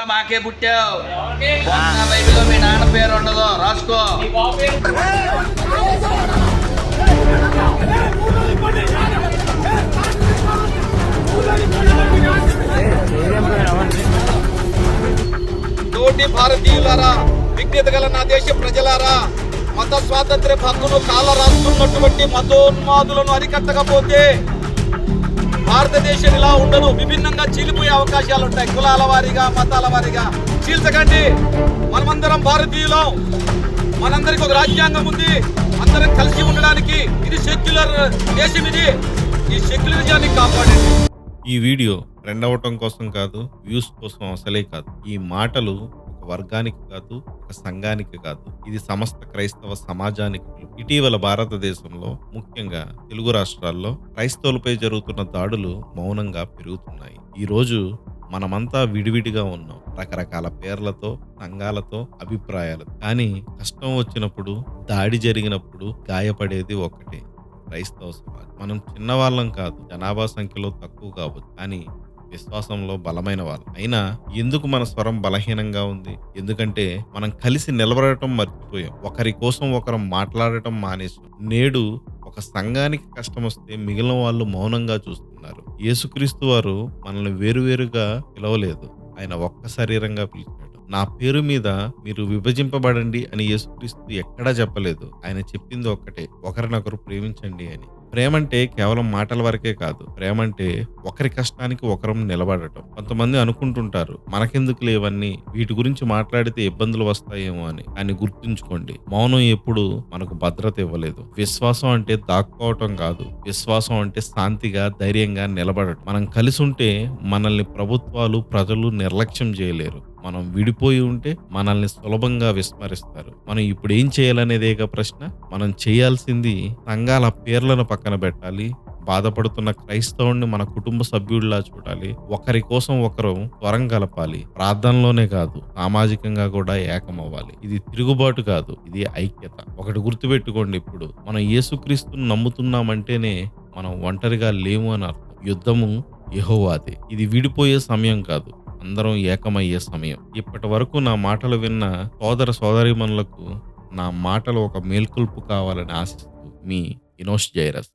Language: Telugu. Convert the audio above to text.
మాకే పుట్టావు. బైబిల్లో మీ నాన్న పేరు ఉండదు, రాసుకో. తోటి భారతీయులారా, విజ్ఞత గల నా దేశ ప్రజలారా, మత స్వాతంత్ర్య హక్కును కాల రాస్తున్నటువంటి మతోన్మాదులను అరికట్టకపోతే భారతదేశం ఇలా ఉండదు. విభిన్నంగా చీలిపోయే అవకాశాలు ఉంటాయి. కులాల వారీగా, మతాల వారీగా చీల్చకండి. మనమందరం భారతీయులం. మనందరికి ఒక రాజ్యాంగం ఉంది. అందరం కలిసి ఉండడానికి. ఇది సెక్యులర్ దేశం. ఇది ఈ సెక్యులరిజాన్ని కాపాడండి. ఈ వీడియో ట్రెండ్ అవటం కోసం కాదు, వ్యూస్ కోసం అసలే కాదు. ఈ మాటలు ఒక వర్గానికి కాదు, ఒక సంఘానికి కాదు, ఇది సమస్త క్రైస్తవ సమాజానికి. ఇటీవల భారతదేశంలో, ముఖ్యంగా తెలుగు రాష్ట్రాల్లో క్రైస్తవులపై జరుగుతున్న దాడులు మౌనంగా పెరుగుతున్నాయి. ఈ రోజు మనమంతా విడివిడిగా ఉన్నాం, రకరకాల పేర్లతో, సంఘాలతో, అభిప్రాయాలు. కానీ కష్టం వచ్చినప్పుడు, దాడి జరిగినప్పుడు గాయపడేది ఒక్కటే, క్రైస్తవ సమాజం. మనం చిన్నవాళ్ళం కాదు, జనాభా సంఖ్యలో తక్కువ కావచ్చు, కానీ విశ్వాసంలో బలమైన వాళ్ళు. అయినా ఎందుకు మన స్వరం బలహీనంగా ఉంది? ఎందుకంటే మనం కలిసి నిలబడటం మర్చిపోయాం. ఒకరి కోసం ఒకరం మాట్లాడటం మానేసాం. నేడు ఒక సంఘానికి కష్టం వస్తే మిగిలిన వాళ్ళు మౌనంగా చూస్తున్నారు. యేసుక్రీస్తు వారు మనల్ని వేరువేరుగా పిలవలేదు, ఆయన ఒక్క శరీరంగా పిలిచాడు. నా పేరు మీద మీరు విభజింపబడండి అని యేసుక్రీస్తు ఎక్కడా చెప్పలేదు. ఆయన చెప్పింది ఒక్కటే, ఒకరినొకరు ప్రేమించండి అని. ప్రేమంటే కేవలం మాటల వరకే కాదు. ప్రేమంటే ఒకరి కష్టానికి ఒకరం నిలబడటం. కొంతమంది అనుకుంటుంటారు, మనకెందుకు లేవన్నీ, వీటి గురించి మాట్లాడితే ఇబ్బందులు వస్తాయేమో అని. కానీ గుర్తుంచుకోండి, మౌనం ఎప్పుడు మనకు భద్రత ఇవ్వలేదు. విశ్వాసం అంటే దాక్కోవటం కాదు. విశ్వాసం అంటే శాంతిగా, ధైర్యంగా నిలబడటం. మనం కలిసి ఉంటే మనల్ని ప్రభుత్వాలు, ప్రజలు నిర్లక్ష్యం చేయలేరు. మనం విడిపోయి ఉంటే మనల్ని సులభంగా విస్మరిస్తారు. మనం ఇప్పుడు ఏం చేయాలనేదేగా ప్రశ్న. మనం చేయాల్సింది సంఘాల పేర్లను పక్కన పెట్టాలి. బాధపడుతున్న క్రైస్తవుణ్ణి మన కుటుంబ సభ్యుడిలా చూడాలి. ఒకరి కోసం ఒకరు స్వరం కలపాలి. ప్రార్థనలోనే కాదు, సామాజికంగా కూడా ఏకమవ్వాలి. ఇది తిరుగుబాటు కాదు, ఇది ఐక్యత. ఒకటి గుర్తుపెట్టుకోండి, ఇప్పుడు మనం యేసుక్రీస్తుని నమ్ముతున్నామంటేనే మనం ఒంటరిగా లేము అని అర్థం. యుద్ధము యెహోవాదే. ఇది విడిపోయే సమయం కాదు, అందరం ఏకమయ్యే సమయం. ఇప్పటి వరకు నా మాటలు విన్న సోదర సోదరీమణులకు నా మాటలు ఒక మేల్కొల్పు కావాలని ఆశిస్తూ మీ ఇనోష్ జైరస్.